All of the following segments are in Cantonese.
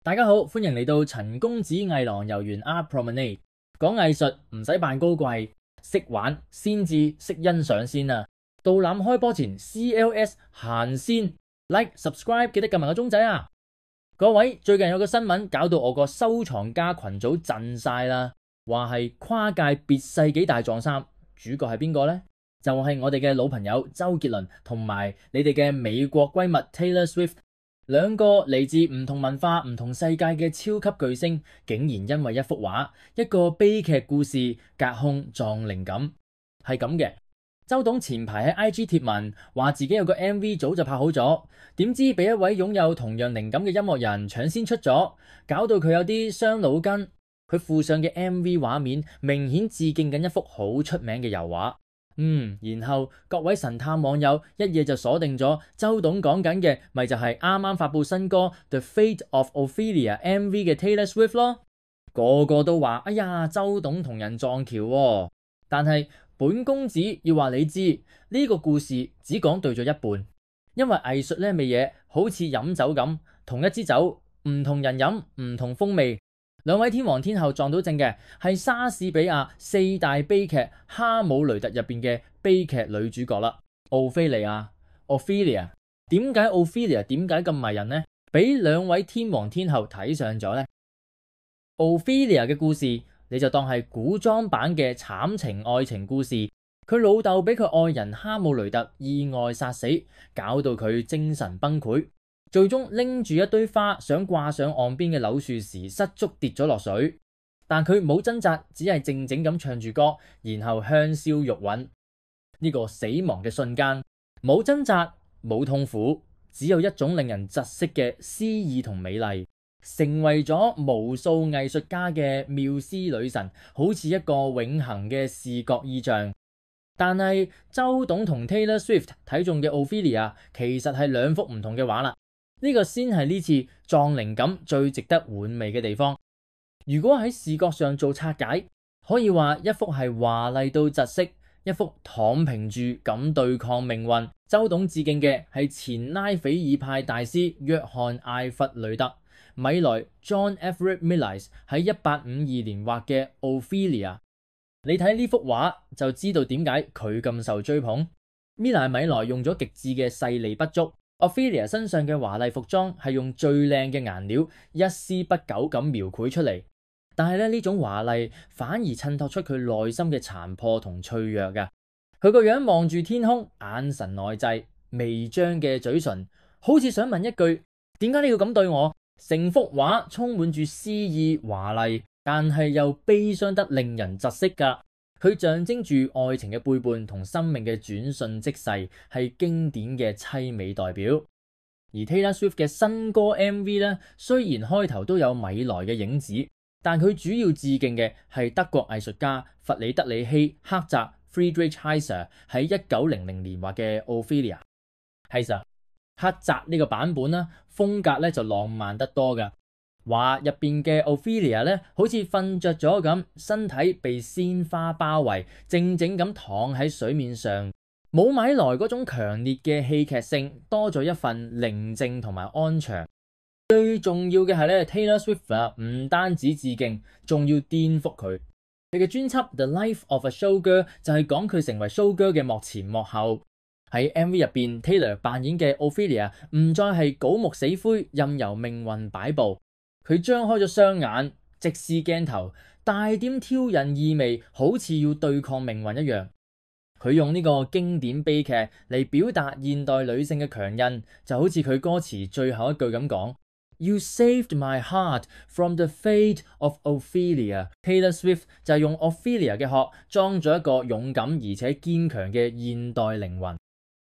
大家好，歡迎嚟到陳公子藝廊遊園 Art Promenade。講藝術唔使扮高貴，識玩先至識欣賞先啊！導覽開波前 CLS 行先 ，like subscribe 記得撳埋個鐘仔啊！各位，最近有個新聞搞到我個收藏家群組震晒啦，話係跨界別世紀大撞衫，主角係邊個呢？就係我哋嘅老朋友周杰倫同埋你哋嘅美國閨蜜 Taylor Swift。兩個嚟自唔同文化、唔同世界嘅超級巨星，竟然因為一幅畫、一個悲劇故事隔空撞靈感。係咁嘅，周董前排喺 IG 貼文話自己有個 MV 早就拍好咗，點知俾一位擁有同樣靈感嘅音樂人搶先出咗，搞到佢有啲傷腦筋。佢附上嘅 MV 畫面明顯致敬緊一幅好出名嘅油畫。然後各位神探網友一夜就鎖定咗周董講緊嘅，咪就係啱啱發佈新歌《The Fate of Ophelia》MV 嘅 Taylor Swift 咯。個個都話：哎呀，周董同人撞橋喎。但係本公子要話你知，呢個故事只講對咗一半，因為藝術呢味嘢好似飲酒咁，同一支酒唔同人飲唔同風味。兩位天王天后撞到正嘅係莎士比亞四大悲劇《哈姆雷特》入邊嘅悲劇女主角啦，奧菲利亞 Ophelia。點解 Ophelia 點解咁迷人呢？俾兩位天王天后睇上咗呢。Ophelia 嘅故事你就當係古裝版嘅慘情愛情故事。佢老豆俾佢愛人哈姆雷特意外殺死，搞到佢精神崩潰。最終拎住一堆花想掛上岸邊嘅柳樹時失足跌咗落水，但佢冇掙扎，只係靜靜咁唱住歌，然後香消玉殞。呢個死亡嘅瞬間，冇掙扎，冇痛苦，只有一種令人窒息嘅詩意同美麗，成為咗無數藝術家嘅妙思女神，好似一個永恆嘅視覺意象。但係周董同 Taylor Swift 睇中嘅 Ophelia 其實係兩幅唔同嘅畫啦。呢個先係呢次撞靈感最值得玩味嘅地方。如果喺視覺上做拆解，可以話一幅係華麗到窒息，一幅躺平住咁對抗命運。周董致敬嘅係前拉斐爾派大師約翰艾弗雷特米萊 John Everett Millais 喺1852年畫嘅 Ophelia。你睇呢幅畫就知道點解佢咁受追捧。米萊用咗極致嘅細膩筆觸。Ophelia 身上嘅華麗服裝係用最靚嘅顏料一絲不苟咁描繪出嚟，但係呢種華麗反而襯托出佢內心嘅殘破同脆弱㗎。佢個樣望住天空，眼神內滯，微張嘅嘴唇，好似想問一句：點解你要咁對我？成幅畫充滿住詩意華麗，但係又悲傷得令人窒息㗎。佢象徵住愛情嘅背叛同生命嘅轉瞬即逝，係經典嘅淒美代表。而 Taylor Swift 嘅新歌 MV 呢，雖然開頭都有米萊嘅影子，但佢主要致敬嘅係德國藝術家弗里德里希·赫澤 Friedrich Heiser 喺1900年畫嘅 Ophelia。Heiser 赫澤呢個版本呢，風格呢就浪漫得多㗎。畫入邊嘅 Ophelia 咧，好似瞓着咗咁，身體被鮮花包圍，靜靜咁躺喺水面上，冇米萊嗰種強烈嘅戲劇性，多咗一份寧靜同埋安詳。最重要嘅係咧 ，Taylor Swift 唔單止致敬，仲要顛覆佢。佢嘅專輯《The Life of a Showgirl》就係講佢成為 showgirl 嘅幕前幕後。喺 MV 入邊 ，Taylor 扮演嘅 Ophelia 唔再係槁木死灰，任由命運擺佈。佢張開咗雙眼，直視鏡頭，帶點挑釁意味，好似要對抗命運一樣。佢用呢個經典悲劇嚟表達現代女性嘅強韌，就好似佢歌詞最後一句咁講：You saved my heart from the fate of Ophelia。Taylor Swift 就係用 Ophelia 嘅殼裝咗一個勇敢而且堅強嘅現代靈魂。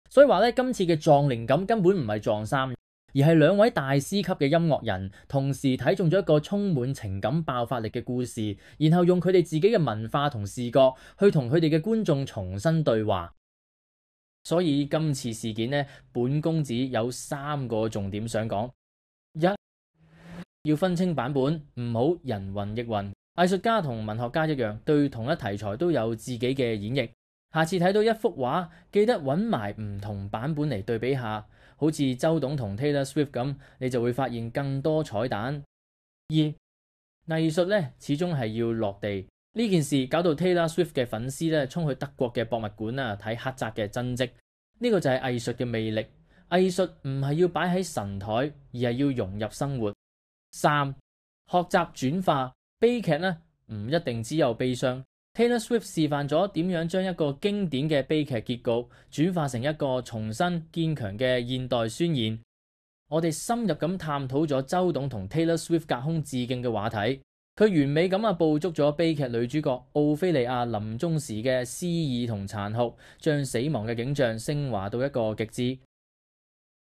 所以話咧，今次嘅撞靈感根本唔係撞衫，而係兩位大師級嘅音樂人同時睇中咗一個充滿情感爆發力嘅故事，然後用佢哋自己嘅文化同視覺去同佢哋嘅觀眾重新對話。所以今次事件呢，本公子有3個重點想講：一，要分清版本，唔好人云亦云。藝術家同文學家一樣，對同一題材都有自己嘅演繹。下次睇到一幅畫，記得揾埋唔同版本嚟對比下。好似周董同 Taylor Swift 咁，你就會發現更多彩蛋。二、藝術咧始終係要落地。呢件事搞到 Taylor Swift 嘅粉絲咧衝去德國嘅博物館啊睇黑澤嘅真跡。呢個就係藝術嘅魅力。藝術唔係要擺喺神台，而係要融入生活。三、學習轉化。悲劇呢唔一定只有悲傷。Taylor Swift 示範咗點樣將一個經典嘅悲劇結局轉化成一個重新堅強嘅現代宣言。我哋深入咁探討咗周董同 Taylor Swift 隔空致敬嘅話題。佢完美咁捕捉咗悲劇女主角奧菲利亞臨終時嘅詩意同殘酷，將死亡嘅景象升華到一個極致。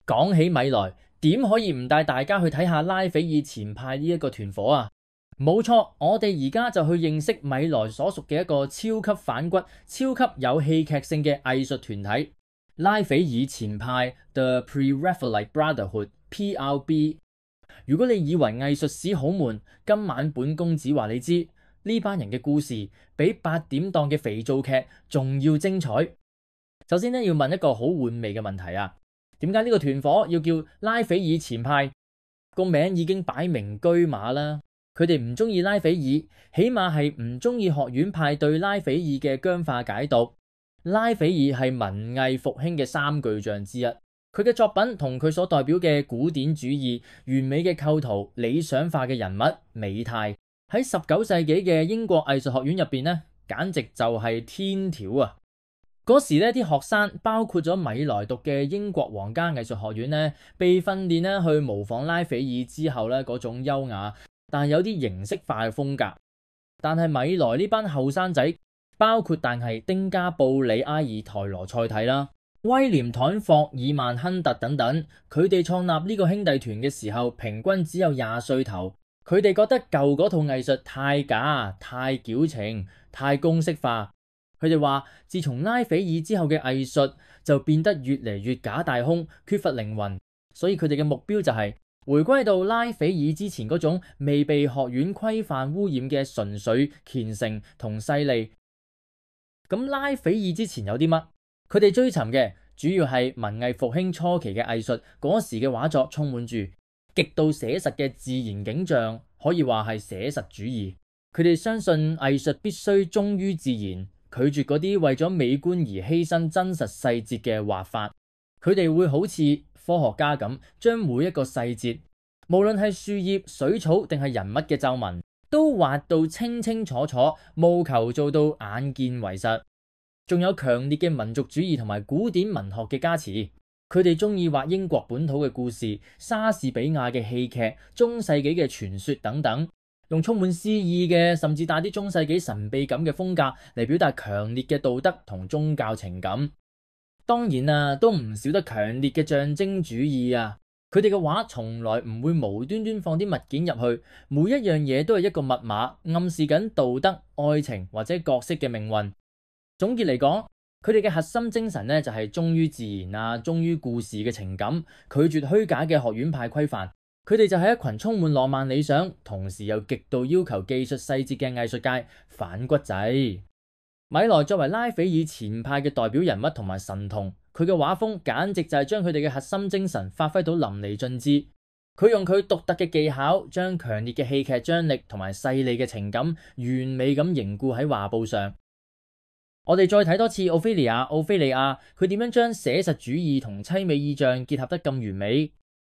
講起米萊，點可以唔帶大家去睇下拉斐爾前派呢一個團伙啊？冇錯，我哋而家就去認識米萊所屬嘅一個超級反骨、超級有戲劇性嘅藝術團體——拉斐爾前派 The Pre-Raphaelite Brotherhood（PRB）。如果你以為藝術史好悶，今晚本公子話你知，呢班人嘅故事比8點檔嘅肥皂劇仲要精彩。首先呢，要問一個好玩味嘅問題啊，點解呢個團伙要叫拉斐爾前派？個名已經擺明車馬啦。佢哋唔中意拉斐爾，起碼係唔中意學院派對拉斐爾嘅僵化解讀。拉斐爾係文藝復興嘅三巨匠之一，佢嘅作品同佢所代表嘅古典主義、完美嘅構圖、理想化嘅人物、美態，喺19世紀嘅英國藝術學院入邊呢，簡直就係天條啊！嗰時呢啲學生，包括咗米萊讀嘅英國皇家藝術學院呢，被訓練呢去模仿拉斐爾之後呢嗰種優雅，但係有啲形式化嘅風格。但係米萊呢班後生仔，包括但係丁加布里埃爾台羅塞蒂啦、威廉坦霍爾曼亨特等等，佢哋創立呢個兄弟團嘅時候，平均只有20歲頭。佢哋覺得舊嗰套藝術太假、太矯情、太公式化。佢哋話，自從拉斐爾之後嘅藝術就變得越嚟越假大空，缺乏靈魂。所以佢哋嘅目標就係回歸到拉斐爾之前嗰種未被學院規範污染嘅純粹虔誠同勢利。咁拉斐爾之前有啲乜？佢哋追尋嘅主要係文藝復興初期嘅藝術，嗰時嘅畫作充滿住極度寫實嘅自然景象，可以話係寫實主義。佢哋相信藝術必須忠於自然，拒絕嗰啲為咗美觀而犧牲真實細節嘅畫法。佢哋會好似科學家咁，將每一個細節，無論係樹葉、水草定係人物嘅皺紋，都畫到清清楚楚，務求做到眼見為實。仲有強烈嘅民族主義同埋古典文學嘅加持。佢哋中意畫英國本土嘅故事、莎士比亞嘅戲劇、中世紀嘅傳說等等，用充滿詩意嘅甚至帶啲中世紀神秘感嘅風格嚟表達強烈嘅道德同宗教情感。當然啊，都唔少得強烈嘅象徵主義啊！佢哋嘅畫從來唔會無端端放啲物件入去，每一樣嘢都係一個密碼，暗示緊道德、愛情或者角色嘅命運。總結嚟講，佢哋嘅核心精神呢，就係忠於自然啊，忠於故事嘅情感，拒絕虛假嘅學院派規範。佢哋就係一群充滿浪漫理想，同時又極度要求技術細節嘅藝術界反骨仔。米萊作為拉斐爾前派嘅代表人物同埋神童，佢嘅畫風簡直就係將佢哋嘅核心精神發揮到淋漓盡致。佢用佢獨特嘅技巧，將強烈嘅戲劇張力同埋細膩嘅情感完美咁凝固喺畫布上。我哋再睇多次奧菲利亞，佢點樣將寫實主義同淒美意象結合得咁完美？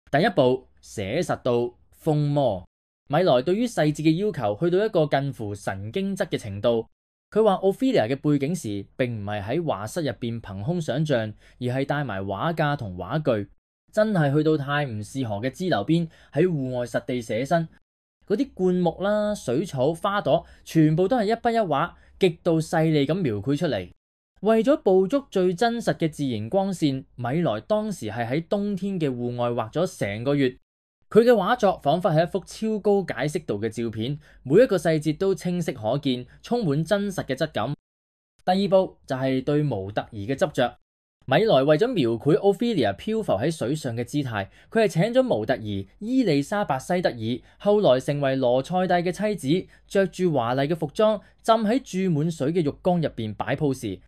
第一步，寫實到瘋魔。米萊對於細節嘅要求去到一個近乎神經質嘅程度。佢話奧菲利亞嘅背景時，並唔係喺畫室入邊憑空想象，而係帶埋畫架同畫具，真係去到泰晤士河嘅支流邊，喺戶外實地寫生。嗰啲灌木啦、水草、花朵，全部都係一筆一畫，極度細膩咁描繪出嚟。為咗捕捉最真實嘅自然光線，米萊當時係喺冬天嘅戶外畫咗成個月。佢嘅畫作仿佛係一幅超高解析度嘅照片，每一個細節都清晰可見，充滿真實嘅質感。第二步就係對模特兒嘅執着。米萊為咗描繪奧菲利亞漂浮喺水上嘅姿態，佢係請咗模特兒伊麗莎白西德爾，後來成為羅塞蒂嘅妻子，着住華麗嘅服裝，浸喺注滿水嘅浴缸入邊擺 pose。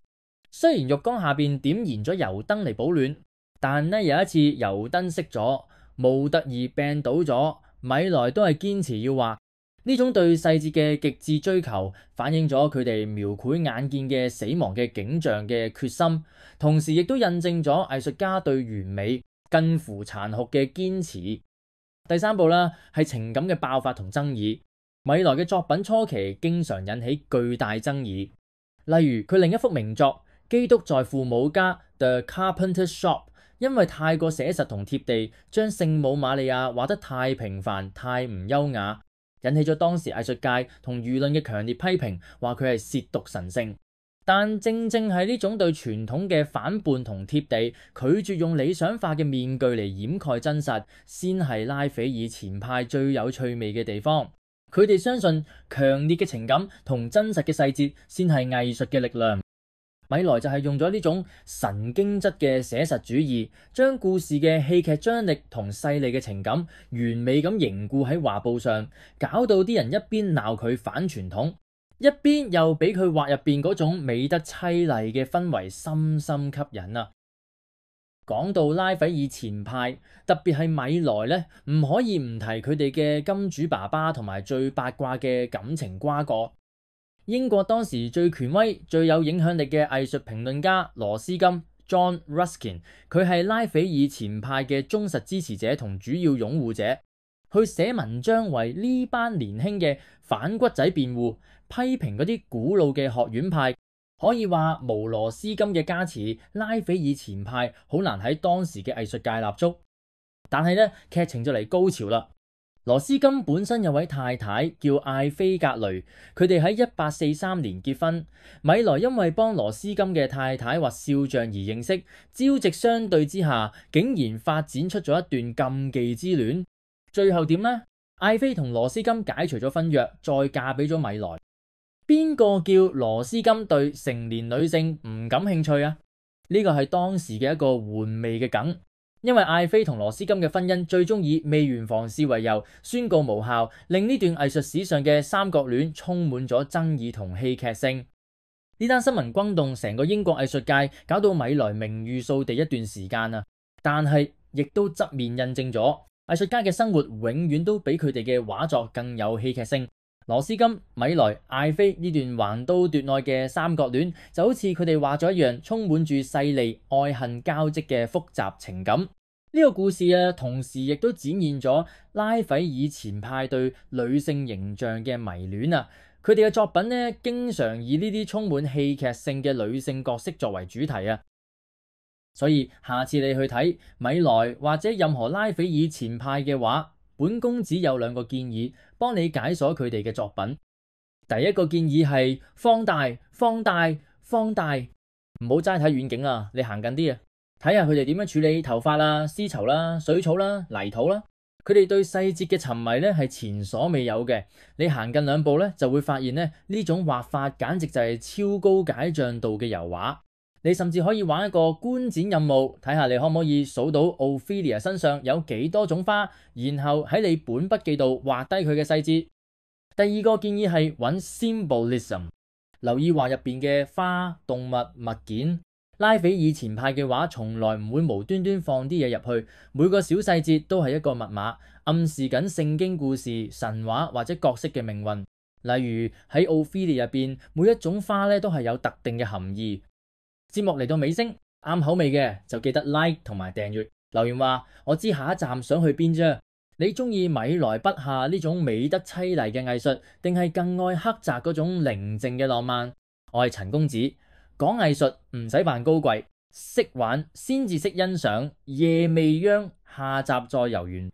雖然浴缸下邊點燃咗油燈嚟保暖，但呢有一次油燈熄咗，模特兒病倒咗，米萊都係堅持要畫。呢種對細節嘅極致追求，反映咗佢哋描繪眼見嘅死亡嘅景象嘅決心，同時亦都印證咗藝術家對完美近乎殘酷嘅堅持。第三步啦，係情感嘅爆發同爭議。米萊嘅作品初期經常引起巨大爭議，例如佢另一幅名作《基督在父母家》The Carpenter's Shop， 因為太過寫實同貼地，將聖母瑪利亞畫得太平凡、太唔優雅，引起咗當時藝術界同輿論嘅強烈批評，話佢係褻瀆神聖。但正正係呢種對傳統嘅反叛同貼地，拒絕用理想化嘅面具嚟掩蓋真實，先係拉斐爾前派最有趣味嘅地方。佢哋相信強烈嘅情感同真實嘅細節先係藝術嘅力量。米萊就係用咗呢種神經質嘅寫實主義，將故事嘅戲劇張力同細膩嘅情感完美咁凝固喺畫布上，搞到啲人一邊鬧佢反傳統，一邊又俾佢畫入邊嗰種美得淒厲嘅氛圍深深吸引啊！講到拉斐爾前派，特別係米萊呢，唔可以唔提佢哋嘅金主爸爸同埋最八卦嘅感情瓜葛。英國當時最權威、最有影響力嘅藝術評論家羅斯金 John Ruskin， 佢係拉斐爾前派嘅忠實支持者同主要擁護者，去寫文章為呢班年輕嘅反骨仔辯護，批評嗰啲古老嘅學院派。可以話無羅斯金嘅加持，拉斐爾前派好難喺當時嘅藝術界立足。但係呢，劇情就嚟高潮啦。羅斯金本身有位太太叫艾菲格雷，佢哋喺1843年結婚。米萊因為幫羅斯金嘅太太畫肖像而認識，朝夕相對之下，竟然發展出咗一段禁忌之戀。最後點呢？艾菲同羅斯金解除咗婚約，再嫁俾咗米萊。邊個叫羅斯金對成年女性唔感興趣啊？呢個係當時嘅一個玩味嘅梗，因為艾菲同羅斯金嘅婚姻最終以未圓房事為由宣告無效，令呢段藝術史上嘅三角戀充滿咗爭議同戲劇性。呢單新聞轟動成個英國藝術界，搞到米萊名譽掃地一段時間啊！但係亦都側面印證咗藝術家嘅生活永遠都比佢哋嘅畫作更有戲劇性。羅斯金、米萊、艾菲呢段橫刀奪愛嘅三角戀，就好似佢哋畫咗一樣，充滿住細膩愛恨交織嘅複雜情感。呢個故事啊，同時亦都展現咗拉斐爾前派對女性形象嘅迷戀啊！佢哋嘅作品呢，經常以呢啲充滿戲劇性嘅女性角色作為主題啊。所以下次你去睇米萊或者任何拉斐爾前派嘅畫，本公子有兩個建議，幫你解鎖佢哋嘅作品。第一個建議係放大、放大、放大，唔好齋睇遠景啊！你行近啲啊，睇下佢哋點樣處理頭髮啦、絲綢啦、水草啦、泥土啦。佢哋對細節嘅沉迷咧係前所未有嘅。你行近兩步咧，就會發現咧呢種畫法簡直就係超高解像度嘅油畫。你甚至可以玩一個觀展任務，睇下你可唔可以數到奧菲利亞身上有幾多種花，然後喺你本筆記度畫低佢嘅細節。第二個建議係揾 symbolism， 留意畫入邊嘅花、動物、物件。拉斐爾前派嘅畫從來唔會無端端放啲嘢入去，每個小細節都係一個密碼，暗示緊聖經故事、神話或者角色嘅命運。例如喺奧菲利亞入邊，每一種花咧都係有特定嘅含義。節目嚟到尾聲，啱口味嘅就記得 like 同埋訂閱，留言話我知下一站想去邊啫。你中意米萊筆下呢種美得淒厲嘅藝術，定係更愛黑澤嗰種寧靜嘅浪漫？我係陳公子，講藝術唔使扮高貴，識玩先至識欣賞。夜未央，下集再遊園。